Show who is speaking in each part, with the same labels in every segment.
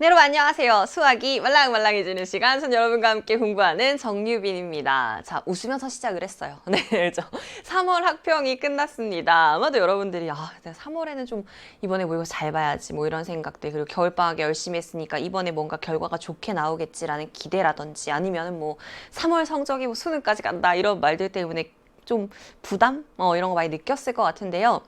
Speaker 1: 네, 여러분 안녕하세요. 수학이 말랑말랑해지는 시간, 전 여러분과 함께 공부하는 정유빈입니다. 자, 웃으면서 시작을 했어요. 네, 그렇죠. 3월 학평이 끝났습니다. 아마도 여러분들이 3월에는 좀 이번에 뭐 이거 잘 봐야지 뭐 이런 생각들, 그리고 겨울방학에 열심히 했으니까 이번에 뭔가 결과가 좋게 나오겠지라는 기대라든지, 아니면은 뭐 3월 성적이 뭐 수능까지 간다 이런 말들 때문에 좀 부담? 이런 거 많이 느꼈을 것 같은데요.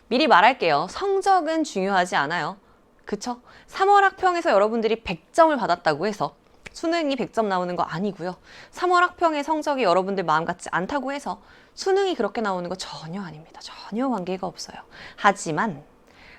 Speaker 1: 미리 말할게요. 성적은 중요하지 않아요. 그쵸? 3월 학평에서 여러분들이 100점을 받았다고 해서 수능이 100점 나오는 거 아니고요. 3월 학평의 성적이 여러분들 마음 같지 않다고 해서 수능이 그렇게 나오는 거 전혀 아닙니다. 전혀 관계가 없어요. 하지만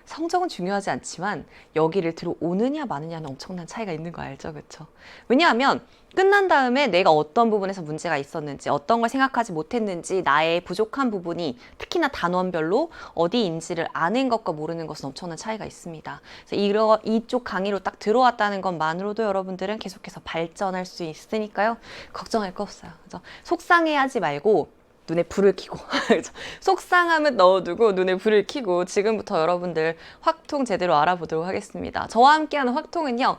Speaker 1: 성적은 중요하지 않지만 여기를 들어오느냐 마느냐는 엄청난 차이가 있는 거 알죠? 그쵸? 왜냐하면 끝난 다음에 내가 어떤 부분에서 문제가 있었는지, 어떤 걸 생각하지 못했는지, 나의 부족한 부분이 특히나 단원별로 어디인지를 아는 것과 모르는 것은 엄청난 차이가 있습니다. 그래서 이쪽 강의로 딱 들어왔다는 것만으로도 여러분들은 계속해서 발전할 수 있으니까요. 걱정할 거 없어요. 그죠? 속상해하지 말고 눈에 불을 켜고 속상함은 넣어두고 눈에 불을 켜고 지금부터 여러분들 확통 제대로 알아보도록 하겠습니다. 저와 함께하는 확통은요,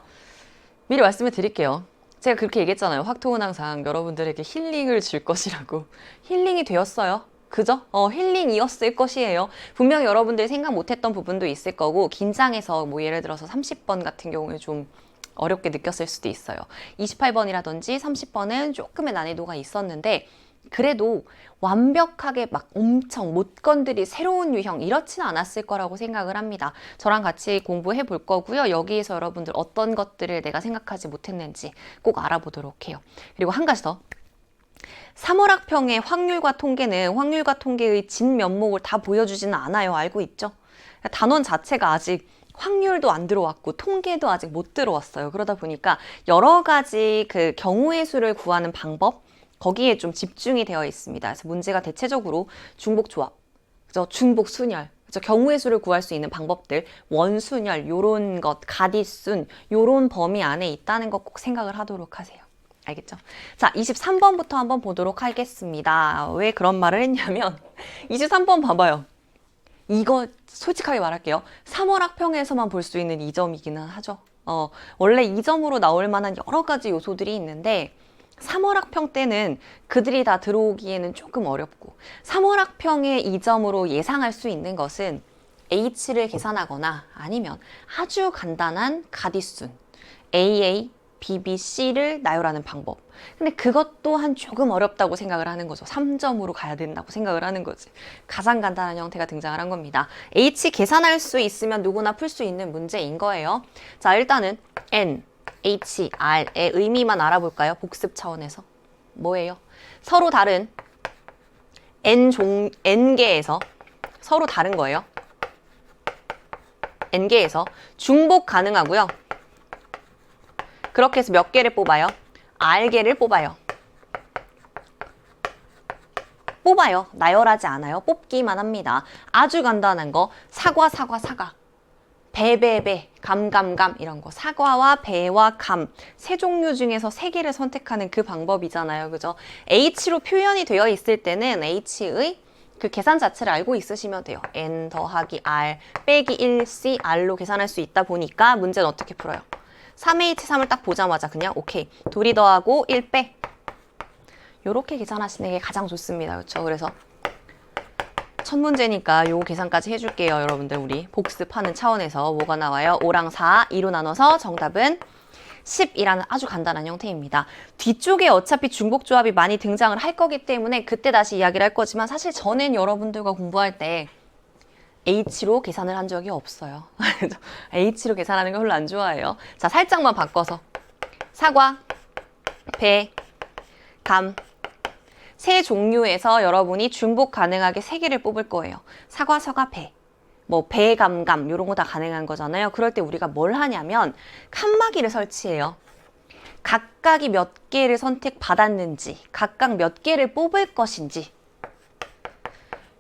Speaker 1: 미리 말씀을 드릴게요. 제가 그렇게 얘기했잖아요. 확통은 항상 여러분들에게 힐링을 줄 것이라고. 힐링이 되었어요. 그죠? 힐링이었을 것이에요. 분명히 여러분들이 생각 못했던 부분도 있을 거고, 긴장해서 뭐 예를 들어서 30번 같은 경우에 좀 어렵게 느꼈을 수도 있어요. 28번이라든지 30번은 조금의 난이도가 있었는데 그래도 완벽하게 막 엄청 못 건드릴 새로운 유형 이렇지는 않았을 거라고 생각을 합니다. 저랑 같이 공부해 볼 거고요. 여기에서 여러분들 어떤 것들을 내가 생각하지 못했는지 꼭 알아보도록 해요. 그리고 한 가지 더. 3월 학평의 확률과 통계는 확률과 통계의 진면목을 다 보여주지는 않아요. 알고 있죠? 단원 자체가 아직 확률도 안 들어왔고 통계도 아직 못 들어왔어요. 그러다 보니까 여러 가지 그 경우의 수를 구하는 방법, 거기에 좀 집중이 되어 있습니다. 그래서 문제가 대체적으로 중복조합, 그죠? 중복순열, 그죠? 경우의 수를 구할 수 있는 방법들, 원순열, 요런 것, 가디순, 요런 범위 안에 있다는 것 꼭 생각을 하도록 하세요. 알겠죠? 자, 23번부터 한번 보도록 하겠습니다. 왜 그런 말을 했냐면 23번 봐봐요. 이거 솔직하게 말할게요. 3월 학평에서만 볼 수 있는 이 점이기는 하죠. 원래 이 점으로 나올 만한 여러 가지 요소들이 있는데 3월 학평 때는 그들이 다 들어오기에는 조금 어렵고, 3월 학평의 이 점으로 예상할 수 있는 것은 H를 계산하거나 아니면 아주 간단한 가디순 AA, BBC를 나열하는 방법. 근데 그것 또한 조금 어렵다고 생각을 하는 거죠. 3점으로 가야 된다고 생각을 하는 거지. 가장 간단한 형태가 등장을 한 겁니다. H 계산할 수 있으면 누구나 풀 수 있는 문제인 거예요. 자, 일단은 N, H, R의 의미만 알아볼까요? 복습 차원에서. 뭐예요? 서로 다른 N개에서 서로 다른 거예요. N개에서 중복 가능하고요. 그렇게 해서 몇 개를 뽑아요? R개를 뽑아요. 뽑아요. 나열하지 않아요. 뽑기만 합니다. 아주 간단한 거, 사과. 배, 감 이런 거. 사과와 배와 감, 세 종류 중에서 세 개를 선택하는 그 방법이잖아요. 그죠? H로 표현이 되어 있을 때는 H의 그 계산 자체를 알고 있으시면 돼요. N 더하기 R 빼기 1C R로 계산할 수 있다 보니까 문제는 어떻게 풀어요? 3H3을 딱 보자마자 그냥 오케이. 둘이 더하고 1 빼. 요렇게 계산하시는 게 가장 좋습니다. 그렇죠? 그래서 첫 문제니까 요 계산까지 해줄게요. 여러분들 우리 복습하는 차원에서 뭐가 나와요? 5랑 4, 2로 나눠서 정답은 10이라는 아주 간단한 형태입니다. 뒤쪽에 어차피 중복조합이 많이 등장을 할 거기 때문에 그때 다시 이야기를 할 거지만 사실 저는 여러분들과 공부할 때 H로 계산을 한 적이 없어요. H로 계산하는 걸 별로 안 좋아해요. 자, 살짝만 바꿔서 사과, 배, 감 세 종류에서 여러분이 중복 가능하게 세 개를 뽑을 거예요. 사과, 배, 뭐 배, 감 이런 거 다 가능한 거잖아요. 그럴 때 우리가 뭘 하냐면 칸막이를 설치해요. 각각이 몇 개를 선택받았는지, 각각 몇 개를 뽑을 것인지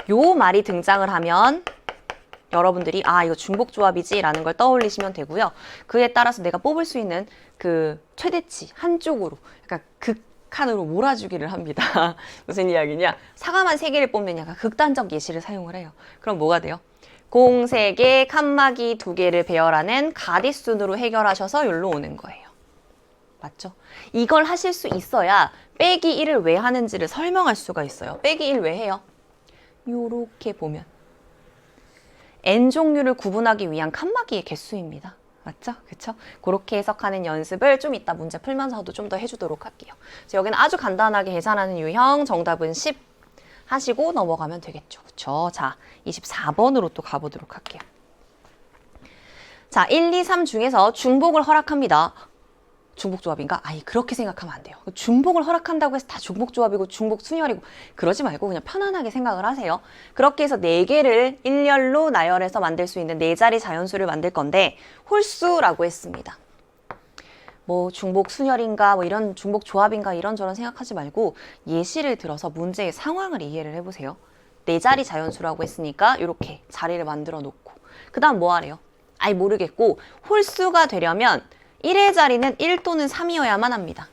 Speaker 1: 요 말이 등장을 하면 여러분들이 이거 중복조합이지 라는 걸 떠올리시면 되고요. 그에 따라서 내가 뽑을 수 있는 그 최대치 한쪽으로, 그러니까 극한으로 몰아주기를 합니다. 무슨 이야기냐? 사과만 3개를 뽑느냐가 극단적 예시를 사용을 해요. 그럼 뭐가 돼요? 공 3개, 칸막이 2개를 배열하는 가디순으로 해결하셔서 여기로 오는 거예요. 맞죠? 이걸 하실 수 있어야 빼기 1을 왜 하는지를 설명할 수가 있어요. 빼기 1 왜 해요? 요렇게 보면 N종류를 구분하기 위한 칸막이의 개수입니다. 맞죠? 그쵸? 그렇게 해석하는 연습을 좀 이따 문제 풀면서도 좀 더 해주도록 할게요. 그래서 여기는 아주 간단하게 계산하는 유형, 정답은 10 하시고 넘어가면 되겠죠. 그쵸? 자, 24번으로 또 가보도록 할게요. 자, 1, 2, 3 중에서 중복을 허락합니다. 중복조합인가? 아니, 그렇게 생각하면 안 돼요. 중복을 허락한다고 해서 다 중복조합이고 중복 순열이고 그러지 말고 그냥 편안하게 생각을 하세요. 그렇게 해서 4개를 일렬로 나열해서 만들 수 있는 4자리 자연수를 만들 건데 홀수라고 했습니다. 뭐 중복 순열인가 뭐 이런 중복 조합인가 이런저런 생각하지 말고 예시를 들어서 문제의 상황을 이해를 해보세요. 4자리 자연수라고 했으니까 이렇게 자리를 만들어 놓고 그 다음 뭐 하래요? 아니 모르겠고 홀수가 되려면 1의 자리는 1 또는 3이어야만 합니다.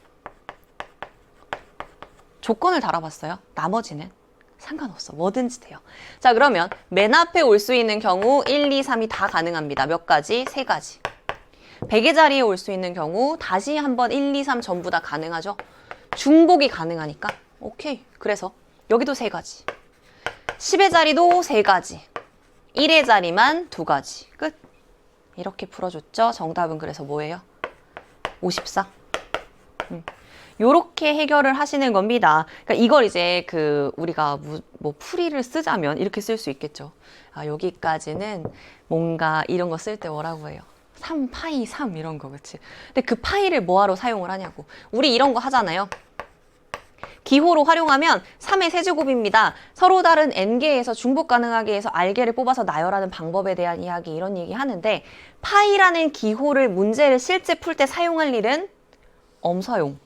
Speaker 1: 조건을 달아봤어요. 나머지는 상관없어. 뭐든지 돼요. 자, 그러면 맨 앞에 올 수 있는 경우 1, 2, 3이 다 가능합니다. 몇 가지? 3가지. 100의 자리에 올 수 있는 경우 다시 한번 1, 2, 3 전부 다 가능하죠. 중복이 가능하니까 오케이. 그래서 여기도 3가지. 10의 자리도 3가지. 1의 자리만 2가지. 끝. 이렇게 풀어줬죠. 정답은 그래서 뭐예요? 54. 요렇게 해결을 하시는 겁니다. 그러니까 이걸 이제 우리가 뭐 풀이를 쓰자면 이렇게 쓸 수 있겠죠. 아, 여기까지는 뭔가 이런 거 쓸 때 뭐라고 해요? 3 파이 3 이런 거, 그치? 근데 그 파이를 뭐하러 사용을 하냐고. 우리 이런 거 하잖아요. 기호로 활용하면 3의 세제곱입니다. 서로 다른 n개에서 중복 가능하게 해서 r개를 뽑아서 나열하는 방법에 대한 이야기, 이런 얘기 하는데 파이라는 기호를 문제를 실제 풀 때 사용할 일은 엄사용.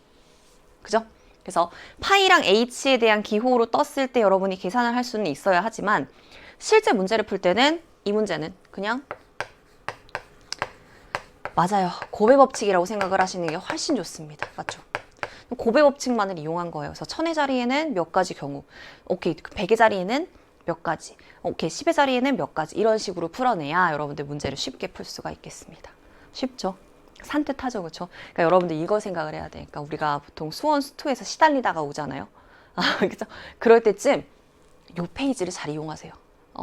Speaker 1: 그죠? 그래서 파이랑 h에 대한 기호로 떴을 때 여러분이 계산을 할 수는 있어야 하지만 실제 문제를 풀 때는 이 문제는 그냥 맞아요. 고배 법칙이라고 생각을 하시는 게 훨씬 좋습니다. 맞죠? 고배 법칙만을 이용한 거예요. 그래서 1000의 자리에는 몇 가지 경우, 오케이, 100의 자리에는 몇 가지, 오케이, 10의 자리에는 몇 가지, 이런 식으로 풀어내야 여러분들 문제를 쉽게 풀 수가 있겠습니다. 쉽죠? 산뜻하죠, 그렇죠? 그러니까 여러분들 이거 생각을 해야 돼. 그러니까 우리가 보통 수원 수투에서 시달리다가 오잖아요. 그렇죠? 그럴 때쯤 요 페이지를 잘 이용하세요.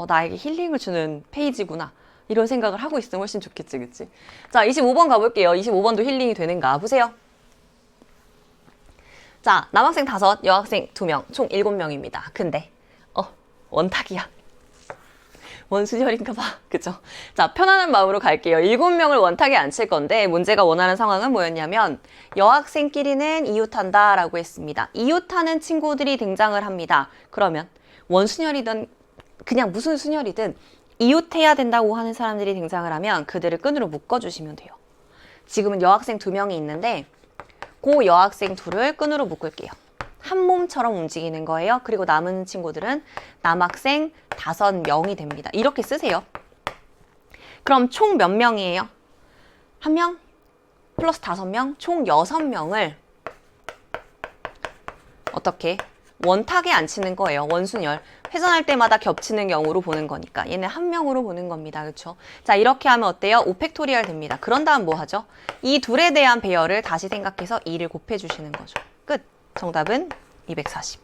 Speaker 1: 나에게 힐링을 주는 페이지구나. 이런 생각을 하고 있으면 훨씬 좋겠지, 그치? 자, 25번 가볼게요. 25번도 힐링이 되는가? 보세요. 자, 남학생 5, 여학생 2명, 총 7명입니다. 근데 원탁이야. 원수열인가 봐. 그쵸? 자, 편안한 마음으로 갈게요. 7명을 원탁에 앉힐 건데 문제가 원하는 상황은 뭐였냐면 여학생끼리는 이웃한다 라고 했습니다. 이웃하는 친구들이 등장을 합니다. 그러면 원순열이든 그냥 무슨 순열이든 이웃해야 된다고 하는 사람들이 등장을 하면 그들을 끈으로 묶어주시면 돼요. 지금은 여학생 2명이 있는데 그 여학생 2를 끈으로 묶을게요. 한 몸처럼 움직이는 거예요. 그리고 남은 친구들은 남학생 5명이 됩니다. 이렇게 쓰세요. 그럼 총 몇 명이에요? 1명 플러스 5명, 총 6명을 어떻게? 원탁에 앉히는 거예요. 원순열. 회전할 때마다 겹치는 경우로 보는 거니까 얘는 한 명으로 보는 겁니다. 그렇죠? 자, 이렇게 하면 어때요? 5팩토리얼 됩니다. 그런 다음 뭐 하죠? 이 둘에 대한 배열을 다시 생각해서 2를 곱해주시는 거죠. 끝. 정답은 240.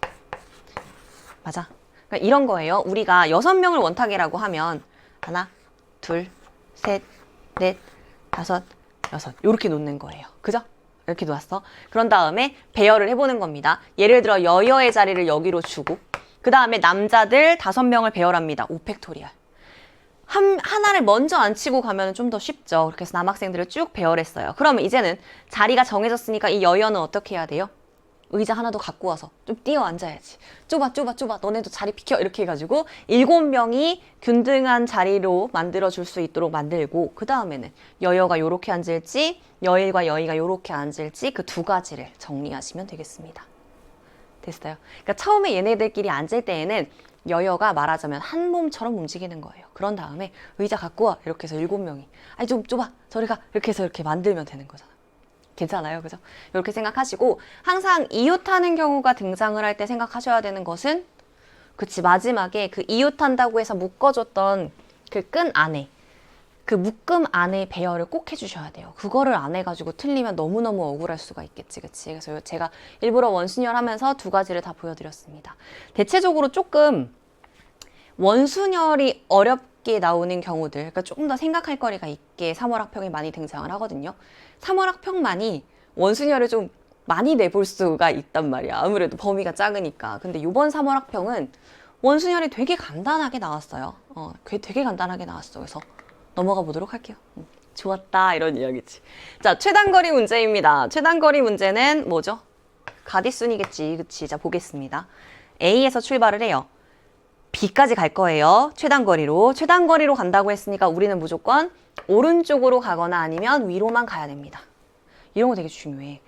Speaker 1: 맞아. 그러니까 이런 거예요. 우리가 6명을 원탁이라고 하면 하나, 둘, 셋, 넷, 5, 6 이렇게 놓는 거예요. 그죠? 이렇게 놓았어. 그런 다음에 배열을 해보는 겁니다. 예를 들어 여여의 자리를 여기로 주고 그 다음에 남자들 5명을 배열합니다. 5팩토리얼. 하나를 먼저 안 치고 가면 좀 더 쉽죠. 그렇게 해서 남학생들을 쭉 배열했어요. 그러면 이제는 자리가 정해졌으니까 이 여여는 어떻게 해야 돼요? 의자 하나 더 갖고 와서 좀 뛰어 앉아야지. 좁아. 너네도 자리 비켜. 이렇게 해가지고 7명이 균등한 자리로 만들어줄 수 있도록 만들고 그 다음에는 여여가 요렇게 앉을지 여일과 여의가 요렇게 앉을지 그 2가지를 정리하시면 되겠습니다. 됐어요? 그러니까 처음에 얘네들끼리 앉을 때에는 여여가 말하자면 한 몸처럼 움직이는 거예요. 그런 다음에 의자 갖고 와. 이렇게 해서 7명이 아니 좀 좁아. 저리 가. 이렇게 해서 이렇게 만들면 되는 거잖아. 괜찮아요. 그죠? 이렇게 생각하시고 항상 이웃하는 경우가 등장을 할 때 생각하셔야 되는 것은 그치 마지막에 그 이웃한다고 해서 묶어줬던 그 끈 안에, 그 묶음 안에 배열을 꼭 해주셔야 돼요. 그거를 안 해가지고 틀리면 너무너무 억울할 수가 있겠지, 그치? 그래서 제가 일부러 원순열 하면서 두 가지를 다 보여드렸습니다. 대체적으로 조금 원순열이 어렵게 나오는 경우들, 그러니까 조금 더 생각할 거리가 있게 3월 학평에 많이 등장을 하거든요. 3월 학평만이 원순열을 좀 많이 내볼 수가 있단 말이야. 아무래도 범위가 작으니까. 근데 이번 3월 학평은 원순열이 되게 간단하게 나왔어요. 되게 간단하게 나왔어. 그래서 넘어가 보도록 할게요. 좋았다 이런 이야기지. 자, 최단거리 문제입니다. 최단거리 문제는 뭐죠? 가디순이겠지. 그치? 자, 보겠습니다. A에서 출발을 해요. B까지 갈 거예요. 최단거리로. 최단거리로 간다고 했으니까 우리는 무조건 오른쪽으로 가거나 아니면 위로만 가야 됩니다. 이런 거 되게 중요해.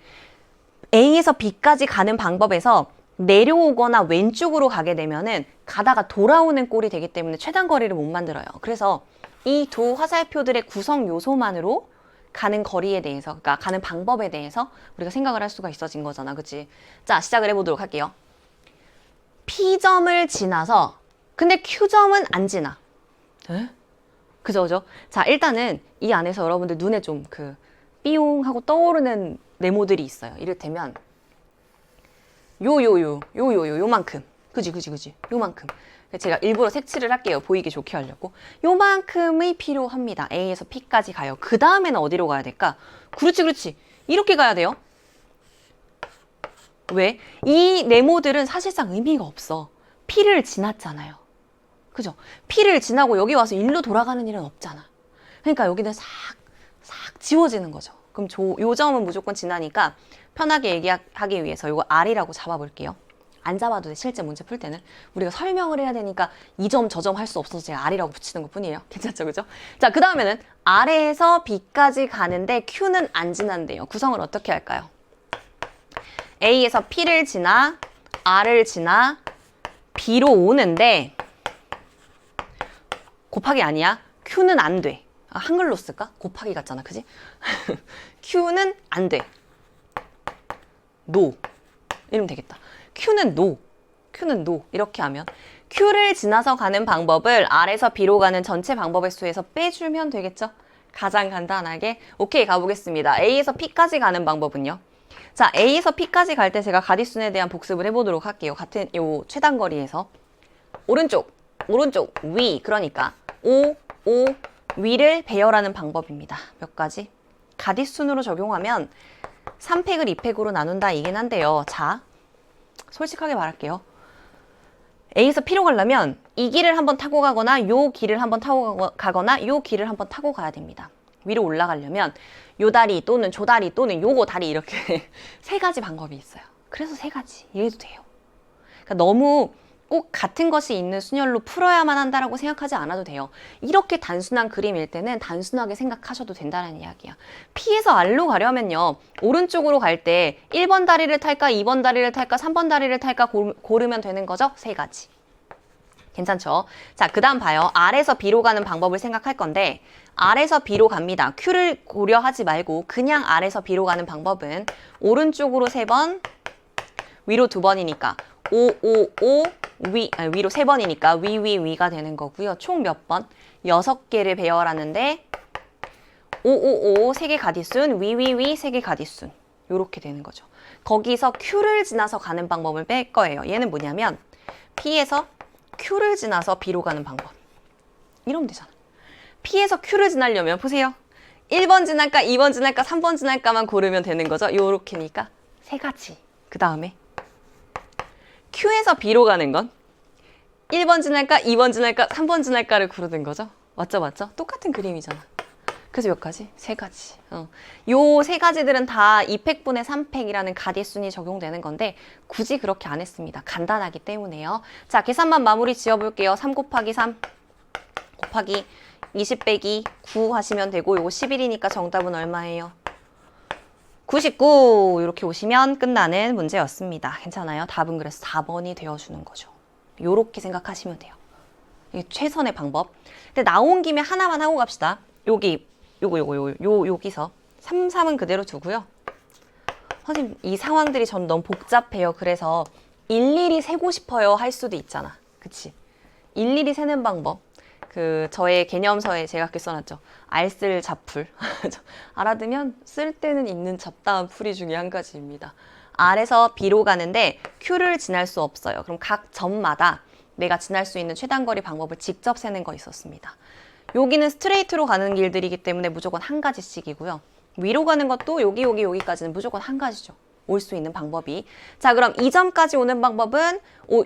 Speaker 1: A에서 B까지 가는 방법에서 내려오거나 왼쪽으로 가게 되면은 가다가 돌아오는 꼴이 되기 때문에 최단거리를 못 만들어요. 그래서 이 두 화살표들의 구성 요소만으로 가는 거리에 대해서, 그러니까 가는 방법에 대해서 우리가 생각을 할 수가 있어진 거잖아. 그치? 자, 시작을 해보도록 할게요. P점을 지나서, 근데 Q점은 안 지나. 에? 그죠, 그죠? 자, 일단은 이 안에서 여러분들 눈에 좀 삐용 하고 떠오르는 네모들이 있어요. 이를테면, 요만큼. 그지. 요만큼. 제가 일부러 색칠을 할게요. 보이기 좋게 하려고. 요만큼이 필요합니다. A에서 P까지 가요. 그 다음에는 어디로 가야 될까? 그렇지. 이렇게 가야 돼요. 왜? 이 네모들은 사실상 의미가 없어. P를 지났잖아요. 그죠? P를 지나고 여기 와서 일로 돌아가는 일은 없잖아. 그러니까 여기는 싹 지워지는 거죠. 그럼 요 점은 무조건 지나니까 편하게 얘기하기 위해서 이거 R이라고 잡아볼게요. 안 잡아도 돼. 실제 문제 풀 때는. 우리가 설명을 해야 되니까 이 점, 저 점 할 수 없어서 제가 R이라고 붙이는 것 뿐이에요. 괜찮죠? 그죠? 자, 그 다음에는 R에서 B까지 가는데 Q는 안 지난대요. 구성을 어떻게 할까요? A에서 P를 지나, R을 지나, B로 오는데 곱하기 아니야. Q는 안 돼. 한글로 쓸까? 곱하기 같잖아. 그지? Q는 안 돼. NO. 이러면 되겠다. Q는 NO. 이렇게 하면 Q를 지나서 가는 방법을 R에서 B로 가는 전체 방법의 수에서 빼주면 되겠죠? 가장 간단하게. 오케이, 가보겠습니다. A에서 P까지 가는 방법은요. 자, A에서 P까지 갈 때 제가 가디순에 대한 복습을 해보도록 할게요. 같은 요 최단거리에서 오른쪽, 위. 그러니까 위를 배열하는 방법입니다. 몇 가지? 가디순으로 적용하면 3팩을 2팩으로 나눈다 이긴 한데요. 자, 솔직하게 말할게요. A에서 P로 가려면 이 길을 한번 타고 가거나 요 길을 한번 타고 가거나 요 길을 한번 타고 가야 됩니다. 위로 올라가려면 요 다리 또는 조 다리 또는 요거 다리 이렇게 세 가지 방법이 있어요. 그래서 세 가지 이래도 돼요. 그러니까 너무 꼭 같은 것이 있는 순열로 풀어야만 한다라고 생각하지 않아도 돼요. 이렇게 단순한 그림일 때는 단순하게 생각하셔도 된다는 이야기야. P에서 R로 가려면요. 오른쪽으로 갈 때 1번 다리를 탈까, 2번 다리를 탈까, 3번 다리를 탈까 고르면 되는 거죠. 세 가지. 괜찮죠? 자, 그 다음 봐요. R에서 B로 가는 방법을 생각할 건데 R에서 B로 갑니다. Q를 고려하지 말고 그냥 R에서 B로 가는 방법은 오른쪽으로 3번, 위로 2번이니까 위로 3번이니까 위가 되는 거고요. 총 몇 번? 6개를 배열하는데 3개 가디순, 위 3개 가디순 요렇게 되는 거죠. 거기서 Q를 지나서 가는 방법을 뺄 거예요. 얘는 뭐냐면 P에서 Q를 지나서 B로 가는 방법. 이러면 되잖아. P에서 Q를 지나려면 보세요. 1번 지날까, 2번 지날까, 3번 지날까만 고르면 되는 거죠. 요렇게니까 세 가지. 그 다음에 Q에서 B로 가는 건 1번 지날까, 2번 지날까, 3번 지날까를 고르는 거죠. 맞죠? 똑같은 그림이잖아. 그래서 몇 가지? 세 가지. 요 세 가지들은 다 2팩분의 3팩이라는 가디순이 적용되는 건데 굳이 그렇게 안 했습니다. 간단하기 때문에요. 자, 계산만 마무리 지어볼게요. 3 곱하기 3 곱하기 20 빼기 9 하시면 되고 요거 11이니까 정답은 얼마예요? 99 이렇게 오시면 끝나는 문제였습니다. 괜찮아요? 답은 그래서 4번이 되어주는 거죠. 요렇게 생각하시면 돼요. 이게 최선의 방법. 근데 나온 김에 하나만 하고 갑시다. 여기서 3, 3은 그대로 두고요. 선생님 이 상황들이 전 너무 복잡해요. 그래서 일일이 세고 싶어요 할 수도 있잖아. 그치? 일일이 세는 방법. 저의 개념서에 제가 그렇게 써놨죠. 알쓸 잡풀. 알아두면 쓸 때는 있는 잡다한 풀이 중에 한 가지입니다. R에서 B로 가는데 Q를 지날 수 없어요. 그럼 각 점마다 내가 지날 수 있는 최단거리 방법을 직접 세는 거 있었습니다. 여기는 스트레이트로 가는 길들이기 때문에 무조건 한 가지씩이고요. 위로 가는 것도 여기까지는 무조건 한 가지죠. 올 수 있는 방법이. 자, 그럼 이 점까지 오는 방법은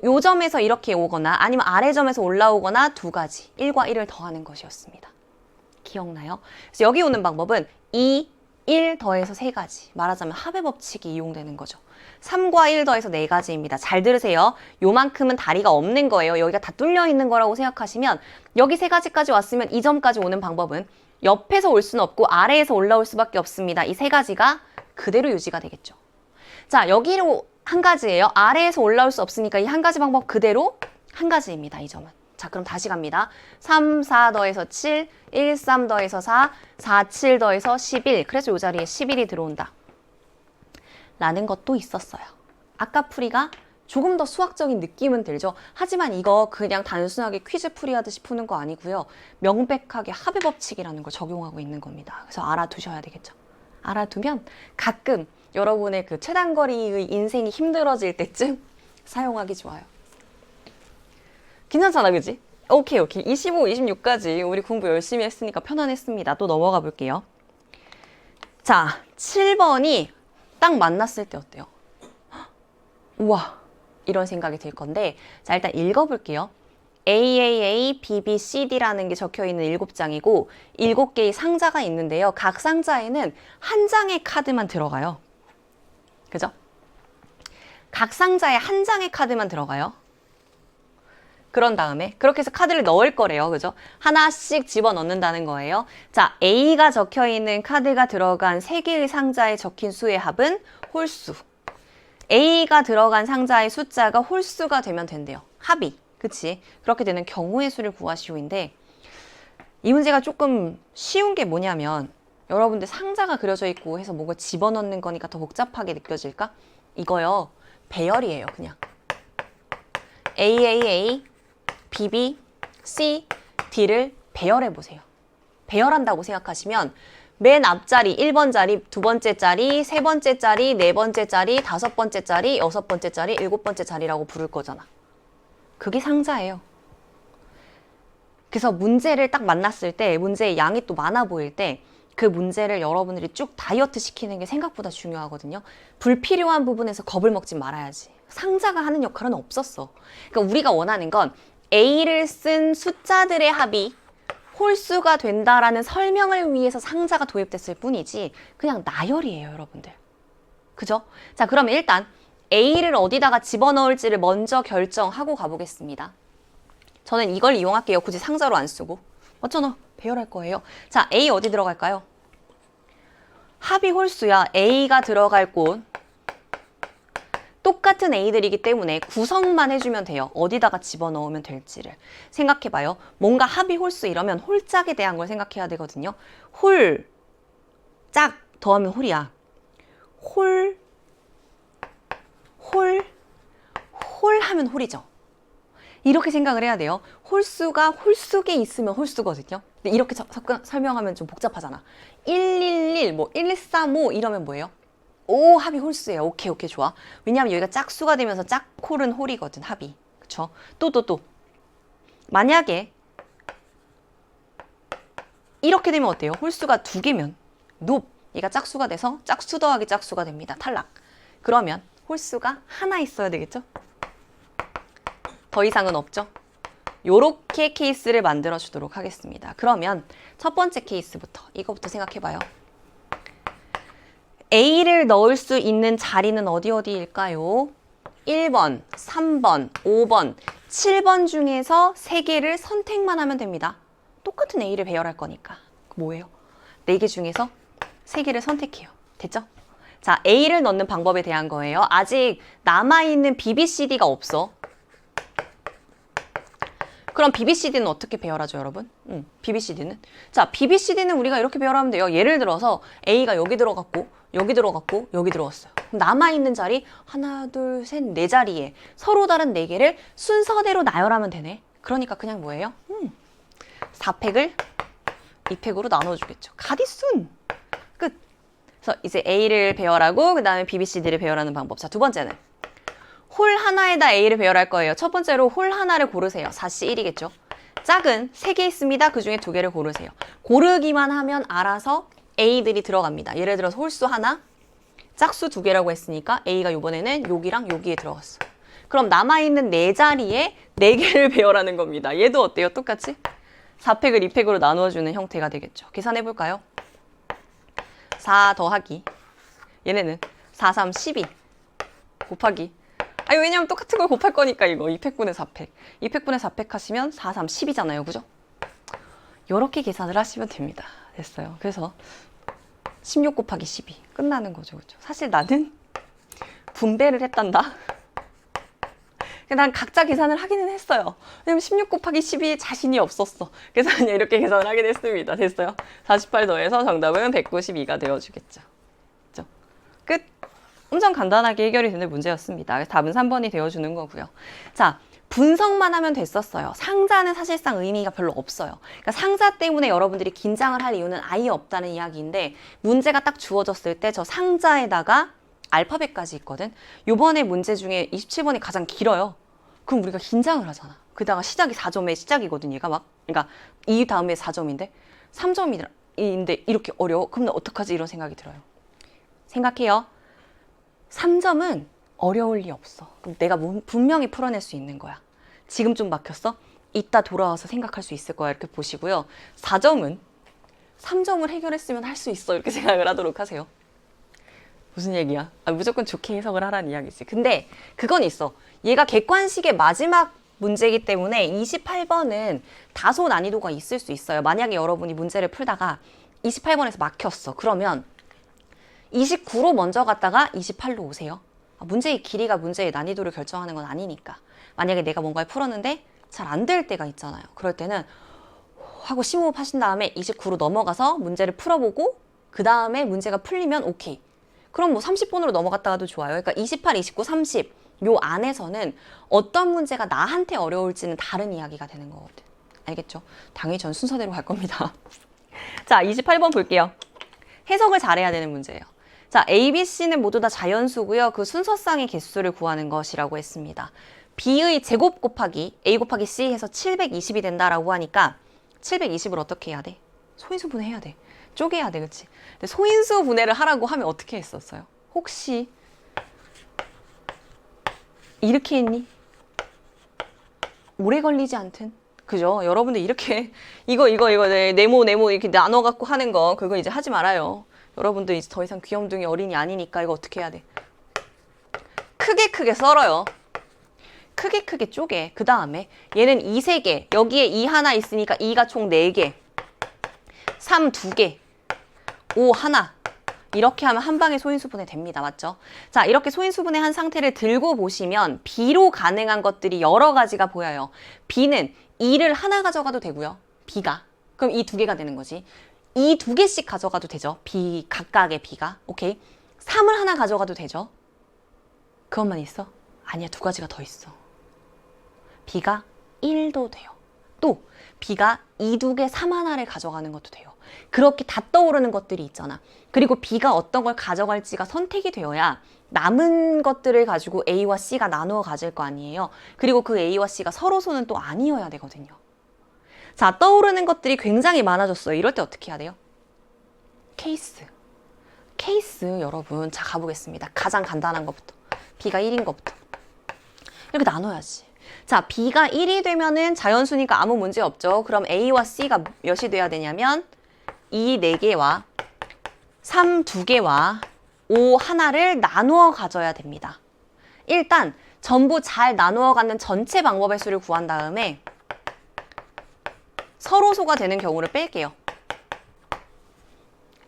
Speaker 1: 요 점에서 이렇게 오거나 아니면 아래 점에서 올라오거나 두 가지. 1과 1을 더하는 것이었습니다. 기억나요? 그래서 여기 오는 방법은 2, 1 더해서 세 가지. 말하자면 합의 법칙이 이용되는 거죠. 3과 1 더해서 네 가지입니다. 잘 들으세요. 요만큼은 다리가 없는 거예요. 여기가 다 뚫려 있는 거라고 생각하시면 여기 세 가지까지 왔으면 이 점까지 오는 방법은 옆에서 올 수는 없고 아래에서 올라올 수밖에 없습니다. 이 세 가지가 그대로 유지가 되겠죠. 자, 여기로 한 가지예요. 아래에서 올라올 수 없으니까 이 한 가지 방법 그대로 한 가지입니다. 이 점은. 자, 그럼 다시 갑니다. 3, 4 더해서 7, 1, 3 더해서 4, 4, 7 더해서 11. 그래서 이 자리에 11이 들어온다. 라는 것도 있었어요. 아까 풀이가 조금 더 수학적인 느낌은 들죠. 하지만 이거 그냥 단순하게 퀴즈 풀이 하듯이 푸는 거 아니고요. 명백하게 합의 법칙이라는 걸 적용하고 있는 겁니다. 그래서 알아두셔야 되겠죠. 알아두면 가끔 여러분의 그 최단거리의 인생이 힘들어질 때쯤 사용하기 좋아요. 괜찮잖아, 그지? 오케이. 25, 26까지 우리 공부 열심히 했으니까 편안했습니다. 또 넘어가 볼게요. 자, 7번이 딱 만났을 때 어때요? 우와, 이런 생각이 들 건데, 자, 일단 읽어볼게요. AAA, BBCD라는 게 적혀 있는 7장이고 7개의 상자가 있는데요. 각 상자에는 한 장의 카드만 들어가요. 그죠? 각 상자에 한 장의 카드만 들어가요. 그런 다음에 그렇게 해서 카드를 넣을 거래요. 그죠? 하나씩 집어넣는다는 거예요. 자, A가 적혀 있는 카드가 들어간 3개의 상자에 적힌 수의 합은 홀수. A가 들어간 상자의 숫자가 홀수가 되면 된대요. 합이. 그치? 그렇게 되는 경우의 수를 구하시오인데 이 문제가 조금 쉬운 게 뭐냐면 여러분들 상자가 그려져 있고 해서 뭔가 집어넣는 거니까 더 복잡하게 느껴질까? 이거요. 배열이에요. 그냥. AAA, BB, C, D를 배열해 보세요. 배열한다고 생각하시면 맨 앞자리 1번 자리, 두 번째 자리, 세 번째 자리, 네 번째 자리, 다섯 번째 자리, 여섯 번째 자리, 일곱 번째 자리라고 부를 거잖아. 그게 상자예요. 그래서 문제를 딱 만났을 때 문제의 양이 또 많아 보일 때 그 문제를 여러분들이 쭉 다이어트 시키는 게 생각보다 중요하거든요. 불필요한 부분에서 겁을 먹지 말아야지. 상자가 하는 역할은 없었어. 그러니까 우리가 원하는 건 A를 쓴 숫자들의 합이 홀수가 된다라는 설명을 위해서 상자가 도입됐을 뿐이지 그냥 나열이에요, 여러분들. 그죠? 자, 그러면 일단 A를 어디다가 집어넣을지를 먼저 결정하고 가보겠습니다. 저는 이걸 이용할게요. 굳이 상자로 안 쓰고. 맞잖아. 배열할 거예요. 자, A 어디 들어갈까요? 합이 홀수야. A가 들어갈 곳. 똑같은 A들이기 때문에 구성만 해주면 돼요. 어디다가 집어넣으면 될지를. 생각해봐요. 뭔가 합이 홀수 이러면 홀짝에 대한 걸 생각해야 되거든요. 홀, 짝 더하면 홀이야. 홀 하면 홀이죠. 이렇게 생각을 해야 돼요. 홀수가 홀수에 있으면 홀수거든요. 근데 이렇게 설명하면 좀 복잡하잖아. 111, 뭐 135 이러면 뭐예요? 오, 합이 홀수예요. 오케이, 좋아. 왜냐하면 여기가 짝수가 되면서 짝홀은 홀이거든, 합이. 그쵸? 또. 만약에 이렇게 되면 어때요? 홀수가 2개면 높. 얘가 짝수가 돼서 짝수 더하기 짝수가 됩니다. 탈락. 그러면 홀수가 하나 있어야 되겠죠? 더 이상은 없죠? 요렇게 케이스를 만들어 주도록 하겠습니다. 그러면 첫 번째 케이스부터 이거부터 생각해봐요. A를 넣을 수 있는 자리는 어디일까요? 1번, 3번, 5번, 7번 중에서 3개를 선택만 하면 됩니다. 똑같은 A를 배열할 거니까. 뭐예요? 4개 중에서 3개를 선택해요. 됐죠? 자, A를 넣는 방법에 대한 거예요. 아직 남아있는 BBCD가 없어. 그럼 BBCD는 어떻게 배열하죠, 여러분? BBCD는? 자, BBCD는 우리가 이렇게 배열하면 돼요. 예를 들어서 A가 여기 들어갔고, 여기 들어갔고, 여기 들어갔어요. 남아있는 자리 하나, 둘, 셋, 네 자리에 서로 다른 4개를 순서대로 나열하면 되네. 그러니까 그냥 뭐예요? 4팩을 2팩으로 나눠주겠죠. 가디순! 끝! 그래서 이제 A를 배열하고 그 다음에 B, B, C, D를 배열하는 방법. 자, 두 번째는 홀 하나에다 A를 배열할 거예요. 첫 번째로 홀 하나를 고르세요. 4C 1이겠죠. 짝은 3개 있습니다. 그 중에 2개를 고르세요. 고르기만 하면 알아서 A들이 들어갑니다. 예를 들어서 홀수 하나, 짝수 2개라고 했으니까 A가 이번에는 여기랑 여기에 들어갔어. 그럼 남아있는 4자리에 4개를 배열하는 겁니다. 얘도 어때요? 똑같이? 4팩을 2팩으로 나누어주는 형태가 되겠죠. 계산해볼까요? 4 더하기 얘네는 4, 3, 12 곱하기 아니 왜냐면 똑같은 걸 곱할 거니까 이거 2팩분의 4팩 2팩분의 4팩 하시면 4, 3, 10이잖아요. 그죠? 요렇게 계산을 하시면 됩니다. 됐어요. 그래서 16 곱하기 12 끝나는 거죠. 그죠? 사실 나는 분배를 했단다. 난 각자 계산을 하기는 했어요. 왜냐면 16 곱하기 12 자신이 없었어. 그래서 그냥 이렇게 계산을 하게 됐습니다. 됐어요? 48 더해서 정답은 192가 되어주겠죠. 그죠? 끝! 엄청 간단하게 해결이 되는 문제였습니다. 그래서 답은 3번이 되어주는 거고요. 자, 분석만 하면 됐었어요. 상자는 사실상 의미가 별로 없어요. 그러니까 상자 때문에 여러분들이 긴장을 할 이유는 아예 없다는 이야기인데 문제가 딱 주어졌을 때 저 상자에다가 알파벳까지 있거든. 요번에 문제 중에 27번이 가장 길어요. 그럼 우리가 긴장을 하잖아. 그다가 시작이 4점의 시작이거든. 얘가 막. 그러니까 이 다음에 4점인데 3점인데 이렇게 어려워. 그럼 나 어떡하지? 이런 생각이 들어요. 생각해요. 3점은 어려울 리 없어. 그럼 내가 분명히 풀어낼 수 있는 거야. 지금 좀 막혔어? 이따 돌아와서 생각할 수 있을 거야. 이렇게 보시고요. 4점은 3점을 해결했으면 할 수 있어. 이렇게 생각을 하도록 하세요. 무슨 얘기야? 무조건 좋게 해석을 하라는 이야기지. 근데 그건 있어. 얘가 객관식의 마지막 문제이기 때문에 28번은 다소 난이도가 있을 수 있어요. 만약에 여러분이 문제를 풀다가 28번에서 막혔어. 그러면 29로 먼저 갔다가 28로 오세요. 문제의 길이가 문제의 난이도를 결정하는 건 아니니까. 만약에 내가 뭔가를 풀었는데 잘 안 될 때가 있잖아요. 그럴 때는 하고 심호흡 하신 다음에 29로 넘어가서 문제를 풀어보고 그 다음에 문제가 풀리면 오케이. 그럼 뭐 30번으로 넘어갔다가도 좋아요. 그러니까 28, 29, 30 요 안에서는 어떤 문제가 나한테 어려울지는 다른 이야기가 되는 거거든. 알겠죠? 당연히 전 순서대로 갈 겁니다. 자, 28번 볼게요. 해석을 잘해야 되는 문제예요. 자, A, B, C는 모두 다 자연수고요. 그 순서쌍의 개수를 구하는 것이라고 했습니다. B의 제곱 곱하기 A 곱하기 C 해서 720이 된다라고 하니까 720을 어떻게 해야 돼? 소인수 분해해야 돼. 쪼개야 돼, 그치? 근데 소인수 분해를 하라고 하면 어떻게 했었어요? 혹시 이렇게 했니? 오래 걸리지 않든? 그죠? 여러분들 이렇게 이거 네모 이렇게 나눠갖고 하는 거 그거 이제 하지 말아요. 여러분들 이제 더 이상 귀염둥이 어린이 아니니까 이거 어떻게 해야 돼? 크게 썰어요. 크게 쪼개. 그 다음에 얘는 2, 3개. 여기에 2 하나 있으니까 2가 총 4개. 3, 2개. 5, 하나. 이렇게 하면 한 방에 소인수분해 됩니다. 맞죠? 자, 이렇게 소인수분해 한 상태를 들고 보시면 B로 가능한 것들이 여러 가지가 보여요. B는 2를 하나 가져가도 되고요. B가. 그럼 이 2개가 되는 거지. 이 2개씩 가져가도 되죠. B, 각각의 B가. 오케이. 3을 하나 가져가도 되죠. 그것만 있어? 아니야, 2가지가 더 있어. B가 1도 돼요. 또 B가 2, 2개, 3 하나를 가져가는 것도 돼요. 그렇게 다 떠오르는 것들이 있잖아. 그리고 B가 어떤 걸 가져갈지가 선택이 되어야 남은 것들을 가지고 A와 C가 나누어 가질 거 아니에요. 그리고 그 A와 C가 서로서는 또 아니어야 되거든요. 자, 떠오르는 것들이 굉장히 많아졌어요. 이럴 때 어떻게 해야 돼요? 케이스 여러분. 자, 가보겠습니다. 가장 간단한 것부터. B가 1인 것부터. 이렇게 나눠야지. 자, B가 1이 되면은 자연수니까 아무 문제 없죠. 그럼 A와 C가 몇이 돼야 되냐면 2, 4개와 3, 2개와 5 하나를 나누어 가져야 됩니다. 일단 전부 잘 나누어 갖는 전체 방법의 수를 구한 다음에 서로소가 되는 경우를 뺄게요.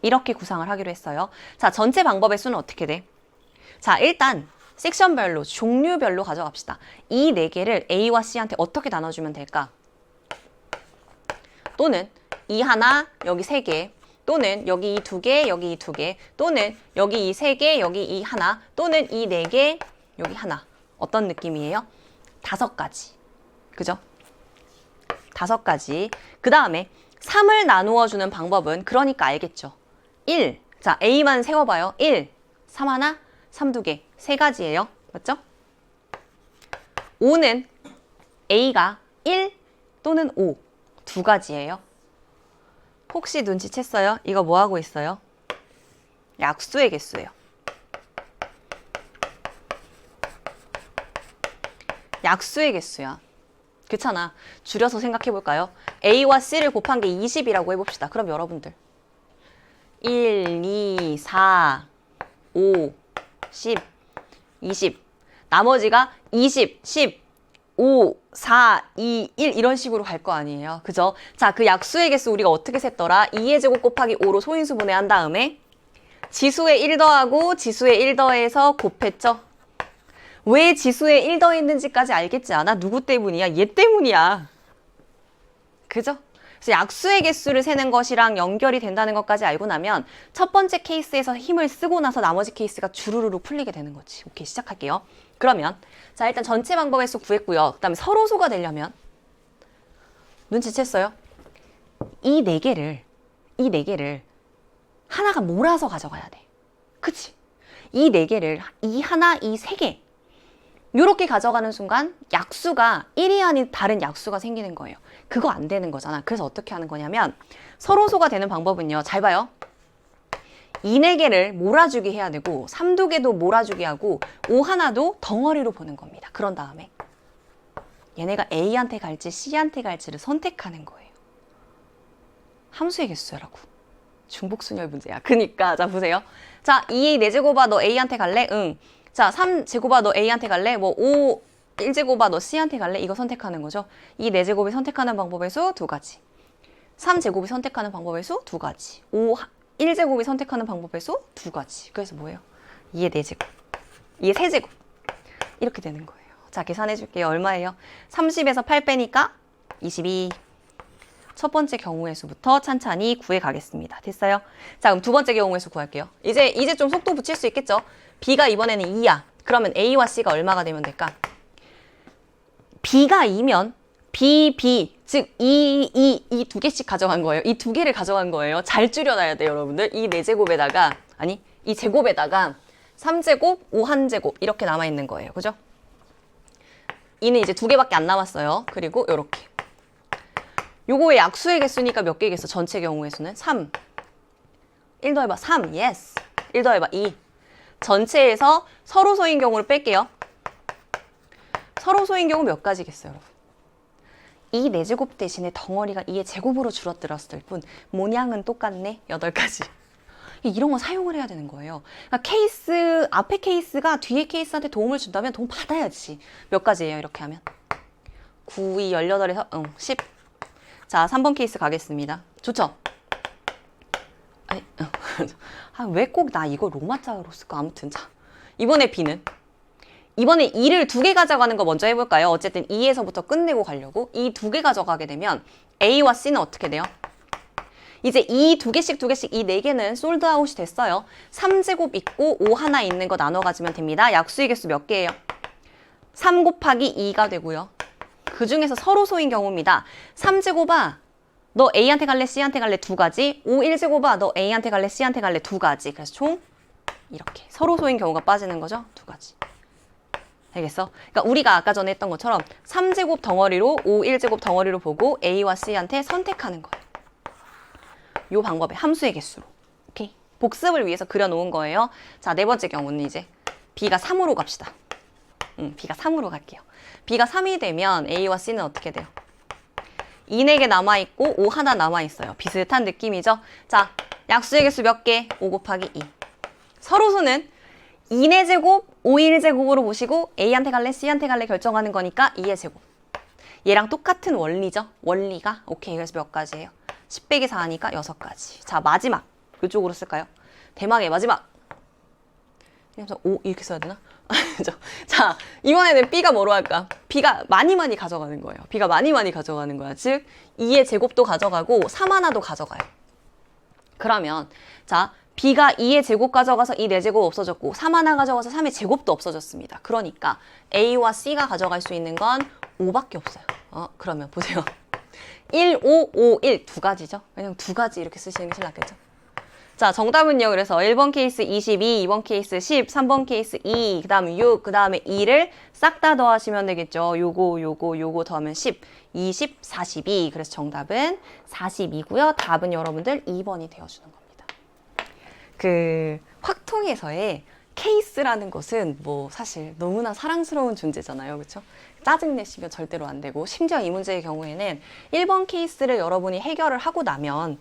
Speaker 1: 이렇게 구상을 하기로 했어요. 자, 전체 방법의 수는 어떻게 돼? 자, 일단 섹션별로, 종류별로 가져갑시다. 이 4개를 A와 C한테 어떻게 나눠주면 될까? 또는 이 하나, 여기 3개, 또는 여기 이 2개, 여기 이 2개, 또는 여기 이 3개, 여기 이 하나, 또는 이 4개, 여기 하나. 어떤 느낌이에요? 5가지. 그죠? 5가지. 그 다음에 3을 나누어 주는 방법은 그러니까 알겠죠. 1. 자, A만 세워봐요. 1, 3 하나, 3 2개. 3가지예요. 맞죠? 5는 A가 1 또는 5. 2가지예요. 혹시 눈치챘어요? 이거 뭐 하고 있어요? 약수의 개수예요. 약수의 개수야. 그렇잖아. 줄여서 생각해 볼까요? A와 C를 곱한 게 20이라고 해봅시다. 그럼 여러분들 1, 2, 4, 5, 10, 20 나머지가 20, 10, 5, 4, 2, 1 이런 식으로 갈 거 아니에요. 그죠? 자, 그 약수의 개수 우리가 어떻게 셌더라? 2의 제곱 곱하기 5로 소인수 분해한 다음에 지수의 1 더하고 지수의 1 더해서 곱했죠? 왜 지수에 1 더했는지까지 알겠지 않아? 누구 때문이야? 얘 때문이야. 그죠? 그래서 약수의 개수를 세는 것이랑 연결이 된다는 것까지 알고 나면 첫 번째 케이스에서 힘을 쓰고 나서 나머지 케이스가 주르르르 풀리게 되는 거지. 오케이, 시작할게요. 그러면 자, 일단 전체 방법의 수 구했고요. 그 다음에 서로소가 되려면 눈치챘어요? 이 네 개를 하나가 몰아서 가져가야 돼. 그치? 이 네 개를 이 하나, 이 세 개 요렇게 가져가는 순간 약수가 1이 아닌 다른 약수가 생기는 거예요. 그거 안 되는 거잖아. 그래서 어떻게 하는 거냐면 서로소가 되는 방법은요. 잘 봐요. 이 네 개를 몰아주기 해야 되고 3 2개도 몰아주기 하고 5 하나도 덩어리로 보는 겁니다. 그런 다음에 얘네가 A한테 갈지 C한테 갈지를 선택하는 거예요. 함수의 개수라고. 중복순열 문제야. 그니까 자 보세요. 자, 2 4제곱아 너 A한테 갈래? 응. 자, 3제곱아 너 A한테 갈래? 뭐 5 1제곱아 너 C한테 갈래? 이거 선택하는 거죠. 이 4제곱이 선택하는 방법의 수 2가지. 3제곱이 선택하는 방법의 수 2가지. 5 1제곱이 선택하는 방법의 수 2가지. 그래서 뭐예요? 2의 4제곱. 2의 3제곱. 이렇게 되는 거예요. 자, 계산해 줄게요. 얼마예요? 30에서 8 빼니까 22. 첫 번째 경우의 수부터 찬찬히 구해 가겠습니다. 됐어요? 자, 그럼 두 번째 경우의 수 구할게요. 이제 좀 속도 붙일 수 있겠죠? B가 이번에는 2야. 그러면 A와 C가 얼마가 되면 될까? B가 2면 B, 즉 이 두 개씩 가져간 거예요. 이 두 개를 가져간 거예요. 잘 줄여놔야 돼요, 여러분들. 이 4제곱에다가, 아니, 이 제곱에다가 3제곱, 5 1제곱 이렇게 남아있는 거예요. 그죠? 이는 이제 2개밖에 안 남았어요. 그리고 요렇게. 요거의 약수의 개수니까 몇 개겠어? 전체 경우의 수는 3. 1 더해봐. 3. 예스. 1 더해봐. 2. 전체에서 서로소인 경우를 뺄게요. 서로소인 경우 몇 가지겠어요, 여러분? 이 4제곱 대신에 덩어리가 2의 제곱으로 줄어들었을 뿐 모양은 똑같네. 8가지. 이런 거 사용을 해야 되는 거예요. 그러니까 앞에 케이스가 뒤에 케이스한테 도움을 준다면 도움 받아야지. 몇 가지예요, 이렇게 하면? 9, 2, 18에서 10. 자, 3번 케이스 가겠습니다. 좋죠? 아니, 왜 꼭 나 이거 로마자로 쓸까? 아무튼 자, 이번에 B는 이번에 2를 2개 가져가는 거 먼저 해볼까요? 어쨌든 2에서부터 끝내고 가려고. 이 2개 가져가게 되면 A와 C는 어떻게 돼요? 이제 이 2개씩 이 4개는 솔드아웃이 됐어요. 3제곱 있고 5 하나 있는 거 나눠 가지면 됩니다. 약수의 개수 몇 개예요? 3 곱하기 2가 되고요. 그 중에서 서로소인 경우입니다. 3제곱아 너 A한테 갈래? C한테 갈래? 2가지. 5 1제곱아 너 A한테 갈래? C한테 갈래? 2가지. 그래서 총 이렇게 서로소인 경우가 빠지는 거죠. 2가지. 알겠어? 그러니까 우리가 아까 전에 했던 것처럼 3제곱 덩어리로 5 1제곱 덩어리로 보고 A와 C한테 선택하는 거예요. 요 방법의 함수의 개수로. 오케이? 복습을 위해서 그려놓은 거예요. 자, 네 번째 경우는 이제 B가 3으로 갑시다. B가 3으로 갈게요. B가 3이 되면 A와 C는 어떻게 돼요? 2 4개 남아있고 5 하나 남아있어요. 비슷한 느낌이죠? 자, 약수의 개수 몇 개? 5 곱하기 2. 서로수는 2 4제곱, 5 1제곱으로 보시고 A한테 갈래, C한테 갈래 결정하는 거니까 2의 제곱. 얘랑 똑같은 원리죠? 원리가. 오케이, 그래서 몇 가지예요? 10 빼기 4 하니까 6가지. 자, 마지막. 이쪽으로 쓸까요? 대망의 마지막. 그래서 5 이렇게 써야 되나? 자, 이번에는 B가 뭐로 할까? B가 많이 가져가는 거예요. B가 많이 가져가는 거야. 즉 2의 제곱도 가져가고 3 하나도 가져가요. 그러면 자, B가 2의 제곱 가져가서 이 4제곱 없어졌고 3 하나 가져가서 3의 제곱도 없어졌습니다. 그러니까 A와 C가 가져갈 수 있는 건 5밖에 없어요. 그러면 보세요. 1551 두 가지죠. 그냥 두 가지 이렇게 쓰시는 게 제일 낫겠죠. 자, 정답은요. 그래서 1번 케이스 22, 2번 케이스 10, 3번 케이스 2, 그 다음에 6, 그 다음에 2를 싹 다 더하시면 되겠죠. 요거 더하면 10, 20, 42. 그래서 정답은 42고요. 답은 여러분들 2번이 되어주는 겁니다. 그 확통에서의 케이스라는 것은 뭐 사실 너무나 사랑스러운 존재잖아요. 그렇죠? 짜증내시면 절대로 안 되고, 심지어 이 문제의 경우에는 1번 케이스를 여러분이 해결을 하고 나면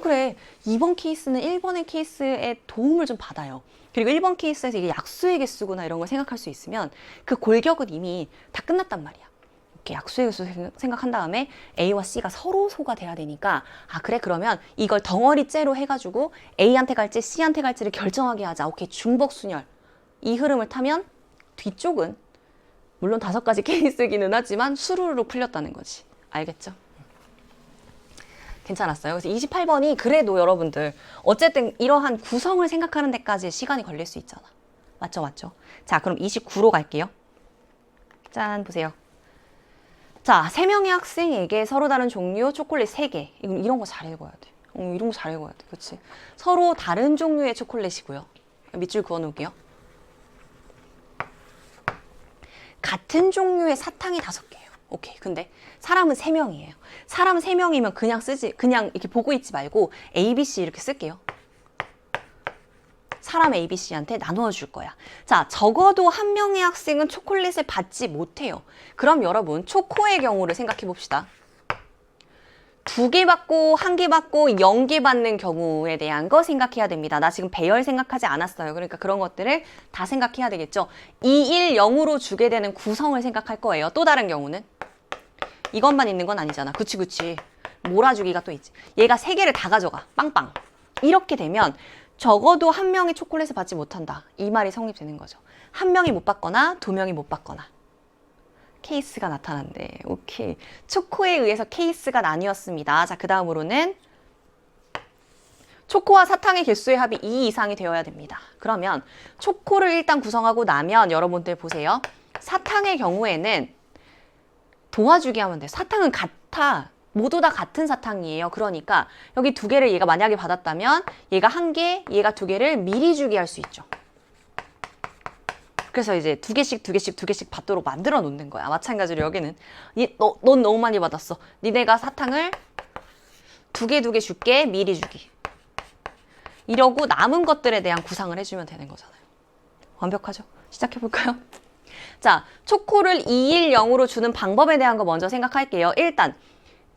Speaker 1: 그래, 2번 케이스는 1번의 케이스에 도움을 좀 받아요. 그리고 1번 케이스에서 이게 약수의 개수구나 이런 걸 생각할 수 있으면 그 골격은 이미 다 끝났단 말이야. 이렇게 약수의 개수 생각한 다음에 A와 C가 서로 소가 돼야 되니까, 아 그래, 그러면 이걸 덩어리째로 해가지고 A한테 갈지 C한테 갈지를 결정하게 하자. 오케이, 중복순열. 이 흐름을 타면 뒤쪽은 물론 5가지 케이스이기는 하지만 수루로 풀렸다는 거지. 알겠죠? 괜찮았어요. 그래서 28번이 그래도 여러분들 어쨌든 이러한 구성을 생각하는 데까지 시간이 걸릴 수 있잖아. 맞죠, 맞죠? 자, 그럼 29로 갈게요. 짠, 보세요. 자, 3명의 학생에게 서로 다른 종류 초콜릿 3개. 이런 거 잘 읽어야 돼. 이런 거 잘 읽어야 돼. 그렇지? 서로 다른 종류의 초콜릿이고요. 밑줄 그어 놓을게요. 같은 종류의 사탕이 5개예요. 오케이. 근데 사람은 3명이에요. 사람 3명이면 그냥 쓰지, 그냥 이렇게 보고 있지 말고 A, B, C 이렇게 쓸게요. 사람 A, B, C한테 나누어 줄 거야. 자, 적어도 한 명의 학생은 초콜릿을 받지 못해요. 그럼 여러분, 초코의 경우를 생각해 봅시다. 2개 받고 1개 받고 0개 받는 경우에 대한 거 생각해야 됩니다. 나 지금 배열 생각하지 않았어요. 그러니까 그런 것들을 다 생각해야 되겠죠. 2, 1, 0으로 주게 되는 구성을 생각할 거예요. 또 다른 경우는 이것만 있는 건 아니잖아. 그치, 그치. 몰아주기가 또 있지. 얘가 3개를 다 가져가. 빵빵. 이렇게 되면 적어도 한 명이 초콜릿을 받지 못한다. 이 말이 성립되는 거죠. 한 명이 못 받거나 2명이 못 받거나. 케이스가 나타난대. 오케이. 초코에 의해서 케이스가 나뉘었습니다. 자, 그 다음으로는 초코와 사탕의 개수의 합이 2 이상이 되어야 됩니다. 그러면 초코를 일단 구성하고 나면 여러분들 보세요. 사탕의 경우에는 도와주게 하면 돼요. 사탕은 같아. 모두 다 같은 사탕이에요. 그러니까 여기 2개를 얘가 만약에 받았다면 얘가 1개, 얘가 2개를 미리 주게 할 수 있죠. 그래서 이제 2개씩 받도록 만들어 놓는 거야. 마찬가지로 여기는 넌 너무 많이 받았어. 니네가 사탕을 2개 줄게. 미리 주기. 이러고 남은 것들에 대한 구상을 해주면 되는 거잖아요. 완벽하죠? 시작해볼까요? 자, 초코를 210으로 주는 방법에 대한 거 먼저 생각할게요. 일단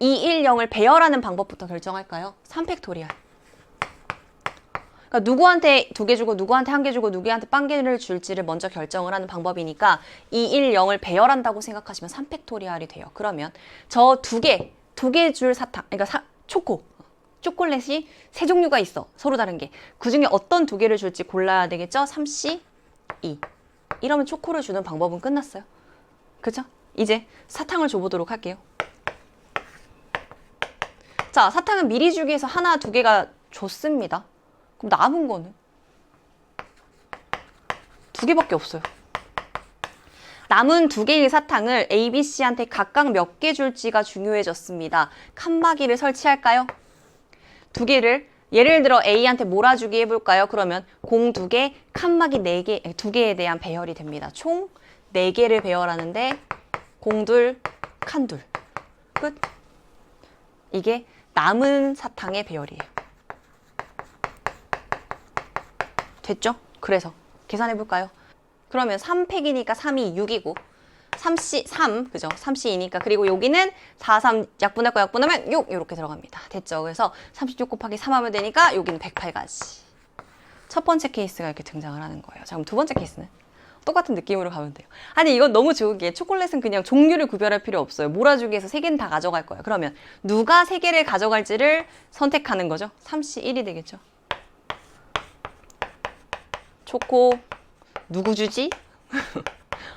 Speaker 1: 210을 배열하는 방법부터 결정할까요? 3팩토리얼. 그러니까 누구한테 2개 주고 누구한테 1개 주고 누구한테 빵개를 줄지를 먼저 결정을 하는 방법이니까 210을 배열한다고 생각하시면 3팩토리얼이 돼요. 그러면 저 2개 줄 사탕, 그러니까 초콜릿이 3종류가 있어. 서로 다른 게. 그중에 어떤 2개를 줄지 골라야 되겠죠? 3C, 2. 이러면 초코를 주는 방법은 끝났어요. 그죠? 이제 사탕을 줘보도록 할게요. 자, 사탕은 미리 주기에서 1, 2개가 줬습니다. 그럼 남은 거는 2개밖에 없어요. 남은 2개의 사탕을 A, B, C한테 각각 몇 개 줄지가 중요해졌습니다. 칸막이를 설치할까요? 2개를 예를 들어 A한테 몰아주기 해볼까요? 그러면 공 2개, 칸막이 4개, 2개에 대한 배열이 됩니다. 총 4개를 배열하는데 공 2, 칸 2. 끝. 이게 남은 사탕의 배열이에요. 됐죠? 그래서 계산해볼까요? 그러면 3팩이니까 3이 6이고 3C, 3, 그죠? 3C이니까. 그리고 여기는 4, 3 약분할 거 약분하면 6 이렇게 들어갑니다. 됐죠? 그래서 36 곱하기 3 하면 되니까 여기는 108가지. 첫 번째 케이스가 이렇게 등장을 하는 거예요. 자, 그럼 두 번째 케이스는 똑같은 느낌으로 가면 돼요. 아니, 이건 너무 좋은 게 초콜릿은 그냥 종류를 구별할 필요 없어요. 몰아주기에서 3개는 다 가져갈 거예요. 그러면 누가 3개를 가져갈지를 선택하는 거죠. 3C1이 되겠죠. 초코 누구 주지?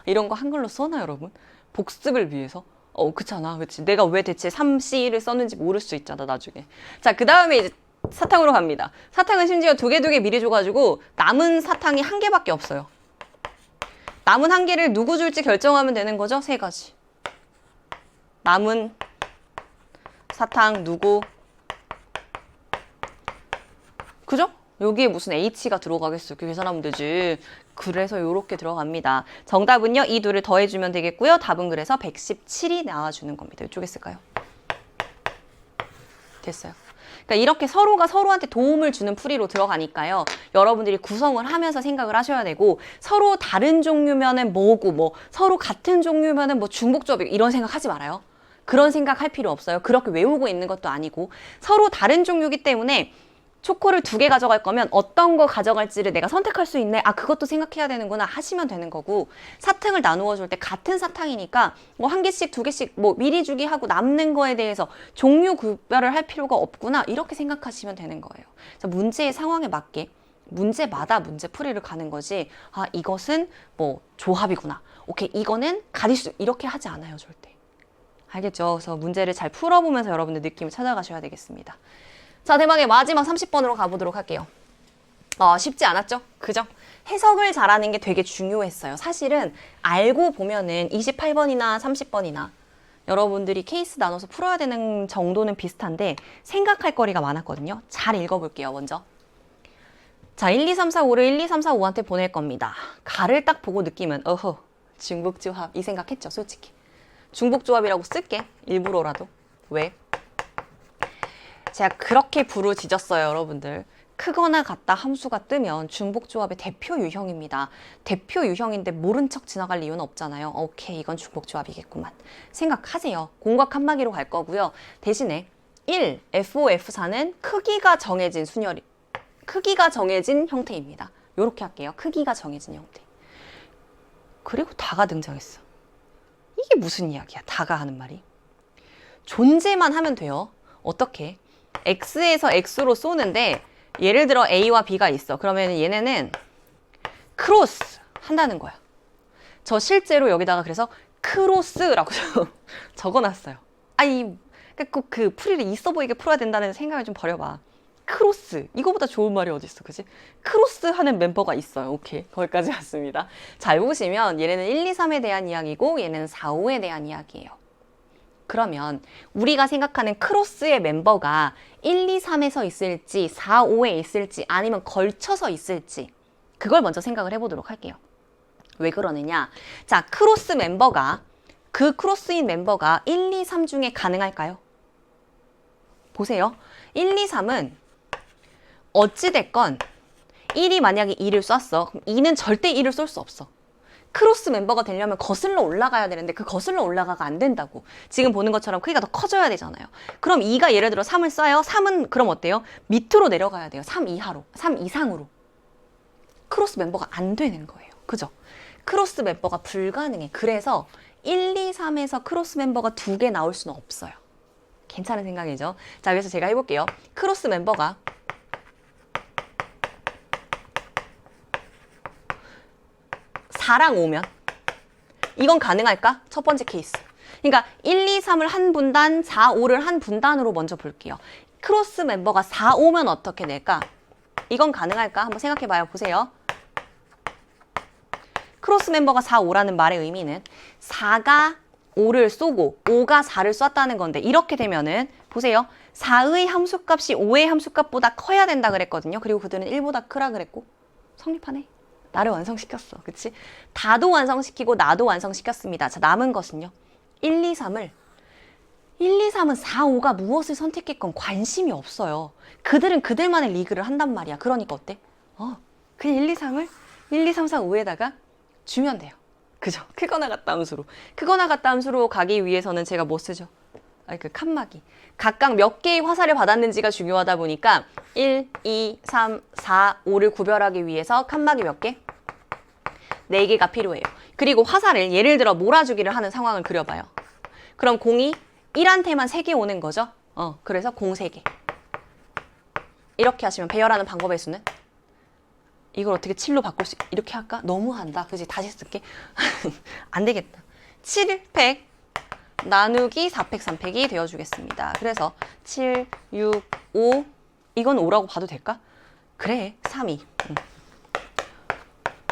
Speaker 1: 이런 거 한글로 써놔, 여러분. 복습을 위해서. 그렇잖아. 그치. 내가 왜 대체 3C를 썼는지 모를 수 있잖아, 나중에. 자, 그 다음에 이제 사탕으로 갑니다. 사탕은 심지어 2개 미리 줘가지고 남은 사탕이 1개밖에 없어요. 남은 1개를 누구 줄지 결정하면 되는 거죠? 3가지. 남은 사탕 누구? 그죠? 여기에 무슨 H가 들어가겠어요. 이렇게 계산하면 되지. 그래서 이렇게 들어갑니다. 정답은요. 이 둘을 더해주면 되겠고요. 답은 그래서 117이 나와주는 겁니다. 이쪽에 쓸까요? 됐어요. 그러니까 이렇게 서로가 서로한테 도움을 주는 풀이로 들어가니까요. 여러분들이 구성을 하면서 생각을 하셔야 되고 서로 다른 종류면은 뭐고 뭐 서로 같은 종류면은 뭐 중복조합 이런 생각 하지 말아요. 그런 생각 할 필요 없어요. 그렇게 외우고 있는 것도 아니고 서로 다른 종류이기 때문에 초코를 2개 가져갈 거면 어떤 거 가져갈지를 내가 선택할 수 있네. 아, 그것도 생각해야 되는구나 하시면 되는 거고 사탕을 나누어 줄 때 같은 사탕이니까 뭐 1개씩 2개씩 뭐 미리 주기 하고 남는 거에 대해서 종류 구별을 할 필요가 없구나. 이렇게 생각하시면 되는 거예요. 그래서 문제의 상황에 맞게 문제마다 문제 풀이를 가는 거지. 아, 이것은 뭐 조합이구나. 오케이, 이거는 가리수 이렇게 하지 않아요, 절대. 알겠죠? 그래서 문제를 잘 풀어보면서 여러분들 느낌을 찾아가셔야 되겠습니다. 자, 대망의 마지막 30번으로 가보도록 할게요. 쉽지 않았죠? 그죠? 해석을 잘하는 게 되게 중요했어요. 사실은 알고 보면은 28번이나 30번이나 여러분들이 케이스 나눠서 풀어야 되는 정도는 비슷한데 생각할 거리가 많았거든요. 잘 읽어볼게요, 먼저. 자, 1, 2, 3, 4, 5를 1, 2, 3, 4, 5한테 보낼 겁니다. 가를 딱 보고 느낌은 중복조합 이 생각했죠, 솔직히. 중복조합이라고 쓸게, 일부러라도. 왜? 제가 그렇게 부르짖었어요, 여러분들. 크거나 같다 함수가 뜨면 중복조합의 대표 유형입니다. 대표 유형인데 모른 척 지나갈 이유는 없잖아요. 오케이, 이건 중복조합이겠구만. 생각하세요. 공각 칸막이로 갈 거고요. 대신에 1, F5, F4는 크기가 정해진 크기가 정해진 형태입니다. 요렇게 할게요. 크기가 정해진 형태. 그리고 다가 등장했어. 이게 무슨 이야기야, 다가 하는 말이. 존재만 하면 돼요. 어떻게? X에서 X로 쏘는데 예를 들어 A와 B가 있어. 그러면 얘네는 크로스 한다는 거야. 저 실제로 여기다가 그래서 크로스라고 적어놨어요. 그 풀이를 있어 보이게 풀어야 된다는 생각을 좀 버려봐. 크로스, 이거보다 좋은 말이 어딨어, 그지? 크로스 하는 멤버가 있어요. 오케이, 거기까지 왔습니다. 잘 보시면 얘네는 1, 2, 3에 대한 이야기고 얘는 4, 5에 대한 이야기예요. 그러면 우리가 생각하는 크로스의 멤버가 1, 2, 3에서 있을지 4, 5에 있을지 아니면 걸쳐서 있을지 그걸 먼저 생각을 해보도록 할게요. 왜 그러느냐? 자, 크로스 멤버가 그 크로스인 멤버가 1, 2, 3 중에 가능할까요? 보세요. 1, 2, 3은 어찌됐건 1이 만약에 2를 쐈어. 그럼 2는 절대 1을 쏠 수 없어. 크로스 멤버가 되려면 거슬러 올라가야 되는데 그 거슬러 올라가가 안 된다고. 지금 보는 것처럼 크기가 더 커져야 되잖아요. 그럼 2가 예를 들어 3을 쏴요. 3은 그럼 어때요? 밑으로 내려가야 돼요. 3 이하로. 3 이상으로. 크로스 멤버가 안 되는 거예요. 그죠? 크로스 멤버가 불가능해. 그래서 1, 2, 3에서 크로스 멤버가 2개 나올 수는 없어요. 괜찮은 생각이죠? 자, 그래서 제가 해볼게요. 크로스 멤버가 4랑 5면 이건 가능할까? 첫 번째 케이스. 그러니까 1, 2, 3을 한 분단, 4, 5를 한 분단으로 먼저 볼게요. 크로스 멤버가 4, 5면 어떻게 될까? 이건 가능할까? 한번 생각해봐요. 보세요. 크로스 멤버가 4, 5라는 말의 의미는 4가 5를 쏘고 5가 4를 쐈다는 건데 이렇게 되면은 보세요. 4의 함수값이 5의 함수값보다 커야 된다 그랬거든요. 그리고 그들은 1보다 크라 그랬고 성립하네. 나를 완성시켰어. 그치? 다도 완성시키고 나도 완성시켰습니다. 자, 남은 것은요. 1, 2, 3을 1, 2, 3은 4, 5가 무엇을 선택했건 관심이 없어요. 그들은 그들만의 리그를 한단 말이야. 그러니까 어때? 그냥 1, 2, 3을 1, 2, 3, 4, 5에다가 주면 돼요. 그죠? 크거나 같다 함수로. 크거나 같다 함수로 가기 위해서는 제가 뭐 쓰죠? 그 칸막이. 각각 몇 개의 화살을 받았는지가 중요하다 보니까 1, 2, 3, 4, 5를 구별하기 위해서 칸막이 몇 개? 4개가 필요해요. 그리고 화살을 예를 들어 몰아주기를 하는 상황을 그려봐요. 그럼 공이 1한테만 3개 오는 거죠? 그래서 공 3개. 이렇게 하시면 배열하는 방법의 수는? 이걸 어떻게 7로 바꿀 수 이렇게 할까? 너무한다. 그지? 다시 쓸게. 안 되겠다. 7, 100 나누기 4팩, 3팩이 되어주겠습니다. 그래서 7, 6, 5 이건 5라고 봐도 될까? 그래, 3, 2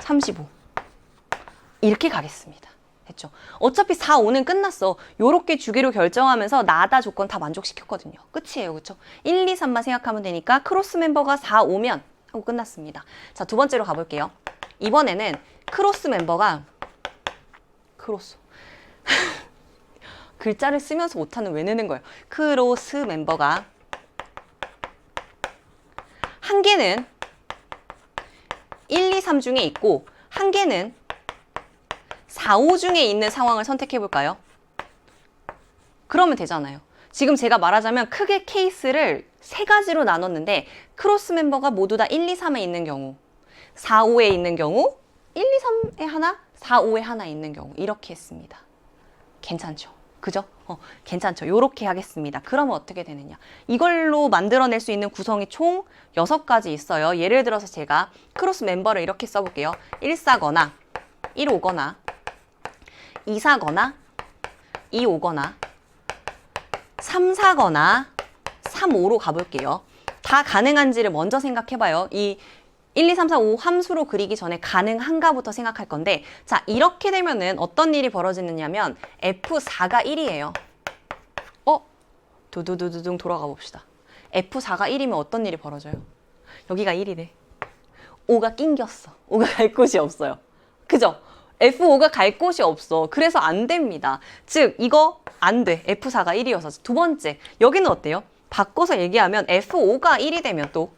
Speaker 1: 35 이렇게 가겠습니다. 됐죠? 어차피 4, 5는 끝났어. 요렇게 주기로 결정하면서 나다 조건 다 만족시켰거든요. 끝이에요. 그쵸? 1, 2, 3만 생각하면 되니까 크로스 멤버가 4, 5면 하고 끝났습니다. 자, 두 번째로 가볼게요. 이번에는 크로스 멤버가 크로스 글자를 쓰면서 못하는 왜 내는 거예요? 크로스 멤버가 한 개는 1, 2, 3 중에 있고 한 개는 4, 5 중에 있는 상황을 선택해 볼까요? 그러면 되잖아요. 지금 제가 말하자면 크게 케이스를 세 가지로 나눴는데 크로스 멤버가 모두 다 1, 2, 3에 있는 경우 4, 5에 있는 경우 1, 2, 3에 하나, 4, 5에 하나 있는 경우 이렇게 했습니다. 괜찮죠? 그죠? 괜찮죠? 요렇게 하겠습니다. 그러면 어떻게 되느냐? 이걸로 만들어낼 수 있는 구성이 총 6가지 있어요. 예를 들어서 제가 크로스 멤버를 이렇게 써볼게요. 1, 4거나 1, 5거나 2, 4거나 2, 5거나 3, 4거나 3, 5로 가볼게요. 다 가능한지를 먼저 생각해봐요. 이 1, 2, 3, 4, 5 함수로 그리기 전에 가능한가부터 생각할 건데 자 이렇게 되면은 어떤 일이 벌어지느냐면 F4가 1이에요. 두두두두둥 돌아가 봅시다. F4가 1이면 어떤 일이 벌어져요? 여기가 1이래. 5가 낑겼어. 5가 갈 곳이 없어요. 그죠? F5가 갈 곳이 없어. 그래서 안 됩니다. 즉 이거 안 돼. F4가 1이어서. 두 번째, 여기는 어때요? 바꿔서 얘기하면 F5가 1이 되면 또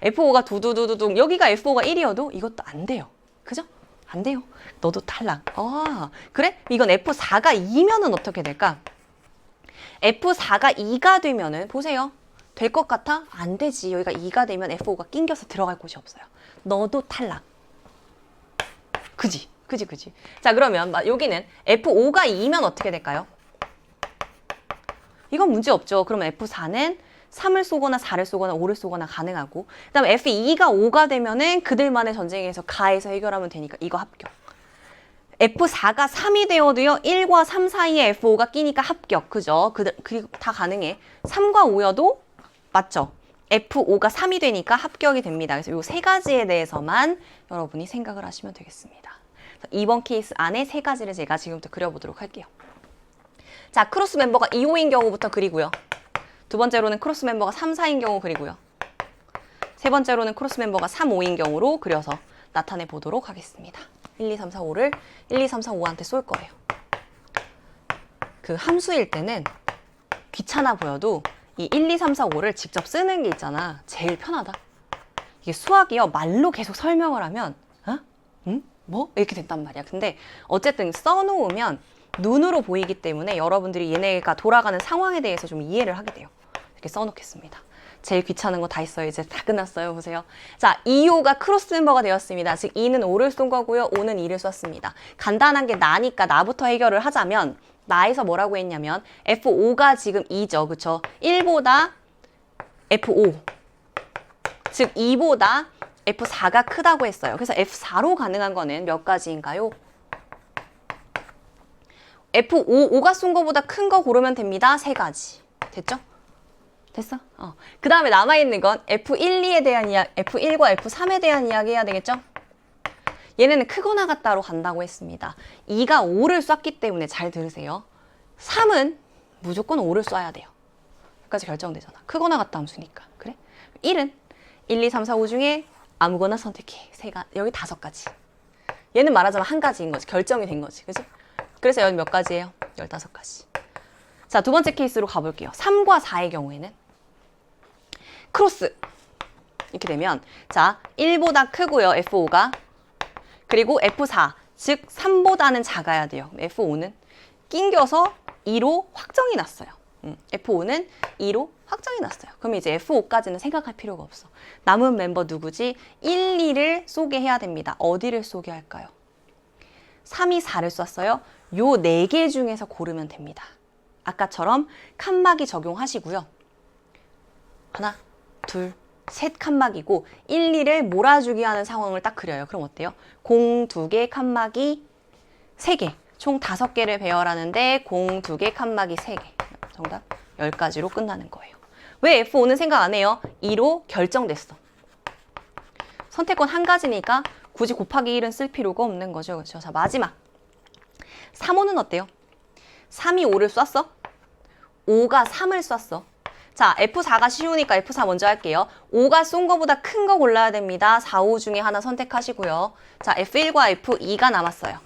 Speaker 1: F5가 두두두두둥 여기가 F5가 1이어도 이것도 안 돼요. 그죠? 안 돼요. 너도 탈락. 그래? 이건 F4가 2면은 어떻게 될까? F4가 2가 되면은 보세요. 될 것 같아? 안 되지. 여기가 2가 되면 F5가 낑겨서 들어갈 곳이 없어요. 너도 탈락. 그지? 그지? 자, 그러면 여기는 F5가 2면 어떻게 될까요? 이건 문제 없죠. 그러면 F4는 3을 쏘거나 4를 쏘거나 5를 쏘거나 가능하고 그 다음에 F2가 5가 되면은 그들만의 전쟁에서 가에서 해결하면 되니까 이거 합격. F4가 3이 되어도요. 1과 3 사이에 F5가 끼니까 합격. 그죠? 그리고 다 가능해. 3과 5여도 맞죠? F5가 3이 되니까 합격이 됩니다. 그래서 이 세 가지에 대해서만 여러분이 생각을 하시면 되겠습니다. 이번 케이스 안에 세 가지를 제가 지금부터 그려보도록 할게요. 자, 크로스 멤버가 2, 5인 경우부터 그리고요. 두 번째로는 크로스 멤버가 3, 4인 경우 그리고요. 세 번째로는 크로스 멤버가 3, 5인 경우로 그려서 나타내 보도록 하겠습니다. 1, 2, 3, 4, 5를 1, 2, 3, 4, 5한테 쏠 거예요. 그 함수일 때는 귀찮아 보여도 이 1, 2, 3, 4, 5를 직접 쓰는 게 있잖아. 제일 편하다. 이게 수학이요. 말로 계속 설명을 하면 응? 뭐? 이렇게 된단 말이야. 근데 어쨌든 써놓으면 눈으로 보이기 때문에 여러분들이 얘네가 돌아가는 상황에 대해서 좀 이해를 하게 돼요. 이렇게 써놓겠습니다. 제일 귀찮은 거 다 있어요. 이제 다 끝났어요. 보세요. 자, 2, 5가 크로스 멤버가 되었습니다. 즉 2는 5를 쏜 거고요. 5는 2를 썼습니다. 간단한 게 나니까 나부터 해결을 하자면 나에서 뭐라고 했냐면 F5가 지금 2죠. 그쵸? 1보다 F5 즉 2보다 F4가 크다고 했어요. 그래서 F4로 가능한 거는 몇 가지인가요? F5, 5가 쏜 거보다 큰 거 고르면 됩니다. 3가지. 됐죠? 됐어? 그 다음에 남아있는 건 F1, 2에 대한 이야기, F1과 F3에 대한 이야기 해야 되겠죠? 얘네는 크거나 같다로 간다고 했습니다. 2가 5를 쐈기 때문에 잘 들으세요. 3은 무조건 5를 쏴야 돼요. 여기까지 결정되잖아. 크거나 같다 함수니까. 그래? 1은 1, 2, 3, 4, 5 중에 아무거나 선택해. 여기 5가지. 얘는 말하자면 한 가지인 거지. 결정이 된 거지. 그치? 그래서 여기 몇 가지예요? 15가지. 자, 두 번째 케이스로 가볼게요. 3과 4의 경우에는 크로스 이렇게 되면 자 1보다 크고요. F5가 그리고 F4 즉 3보다는 작아야 돼요. F5는 낑겨서 2로 확정이 났어요. F5는 2로 확정이 났어요. 그럼 이제 F5까지는 생각할 필요가 없어. 남은 멤버 누구지? 1, 2를 쏘게 해야 됩니다. 어디를 쏘게 할까요? 3이 4를 쐈어요. 요 4개 중에서 고르면 됩니다. 아까처럼 칸막이 적용하시고요. 하나, 둘, 셋 칸막이고 1, 2를 몰아주기 하는 상황을 딱 그려요. 그럼 어때요? 공 2개, 칸막이 3개. 총 5개를 배열하는데 공 2개, 칸막이 3개. 정답 10가지로 끝나는 거예요. 왜 F5는 생각 안 해요? 2로 결정됐어. 선택권 한 가지니까 굳이 곱하기 1은 쓸 필요가 없는 거죠. 그렇죠? 자, 마지막. 3, 5는 어때요? 3이 5를 쐈어? 5가 3을 쐈어. 자, F4가 쉬우니까 F4 먼저 할게요. 5가 쏜 거보다 큰 거 골라야 됩니다. 4, 5 중에 하나 선택하시고요. 자, F1과 F2가 남았어요.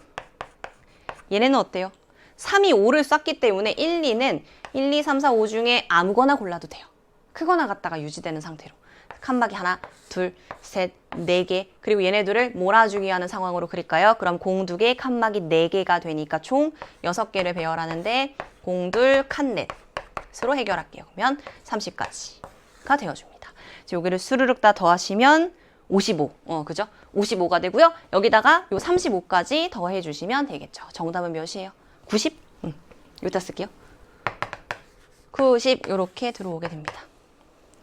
Speaker 1: 얘네는 어때요? 3이 5를 쐈기 때문에 1, 2는 1, 2, 3, 4, 5 중에 아무거나 골라도 돼요. 크거나 같다가 유지되는 상태로. 칸막이 하나, 둘, 셋, 네 개. 그리고 얘네들을 몰아주기 하는 상황으로 그릴까요? 그럼 공두 개, 칸막이 네 개가 되니까 총 6개를 배열하는데 공둘, 칸넷. 으로 해결할게요. 그러면 30까지가 되어줍니다. 여기를 수르륵 다 더하시면 55. 그죠? 55가 되고요. 여기다가 요 35까지 더해 주시면 되겠죠. 정답은 몇이에요? 90? 여기다 쓸게요. 90 이렇게 들어오게 됩니다.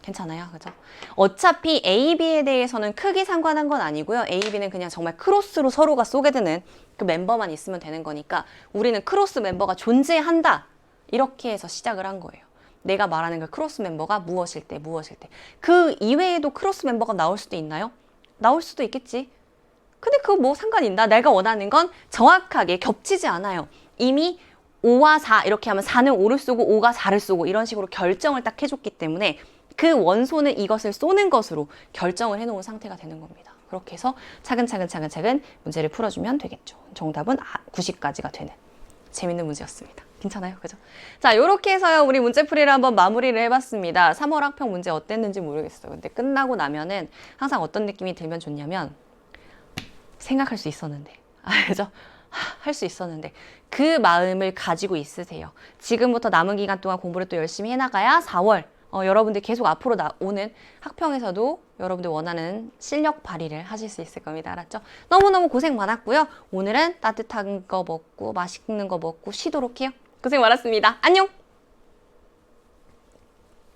Speaker 1: 괜찮아요. 그죠? 어차피 A, B에 대해서는 크게 상관한 건 아니고요. A, B는 그냥 정말 크로스로 서로가 쏘게 되는 그 멤버만 있으면 되는 거니까 우리는 크로스 멤버가 존재한다. 이렇게 해서 시작을 한 거예요. 내가 말하는 그 크로스 멤버가 무엇일 때, 무엇일 때. 그 이외에도 크로스 멤버가 나올 수도 있나요? 나올 수도 있겠지. 근데 그거 뭐 상관이 있나? 내가 원하는 건 정확하게 겹치지 않아요. 이미 5와 4 이렇게 하면 4는 5를 쏘고 5가 4를 쏘고 이런 식으로 결정을 딱 해줬기 때문에 그 원소는 이것을 쏘는 것으로 결정을 해놓은 상태가 되는 겁니다. 그렇게 해서 차근차근 문제를 풀어주면 되겠죠. 정답은 90까지가 되는 재밌는 문제였습니다. 괜찮아요? 그죠? 자, 요렇게 해서요. 우리 문제풀이를 한번 마무리를 해봤습니다. 3월 학평 문제 어땠는지 모르겠어요. 근데 끝나고 나면은 항상 어떤 느낌이 들면 좋냐면 생각할 수 있었는데. 그죠? 할 수 있었는데. 그 마음을 가지고 있으세요. 지금부터 남은 기간 동안 공부를 또 열심히 해나가야 4월 여러분들 계속 앞으로 오는 학평에서도 여러분들 원하는 실력 발휘를 하실 수 있을 겁니다. 알았죠? 너무너무 고생 많았고요. 오늘은 따뜻한 거 먹고 맛있는 거 먹고 쉬도록 해요. 고생 많았습니다. 안녕!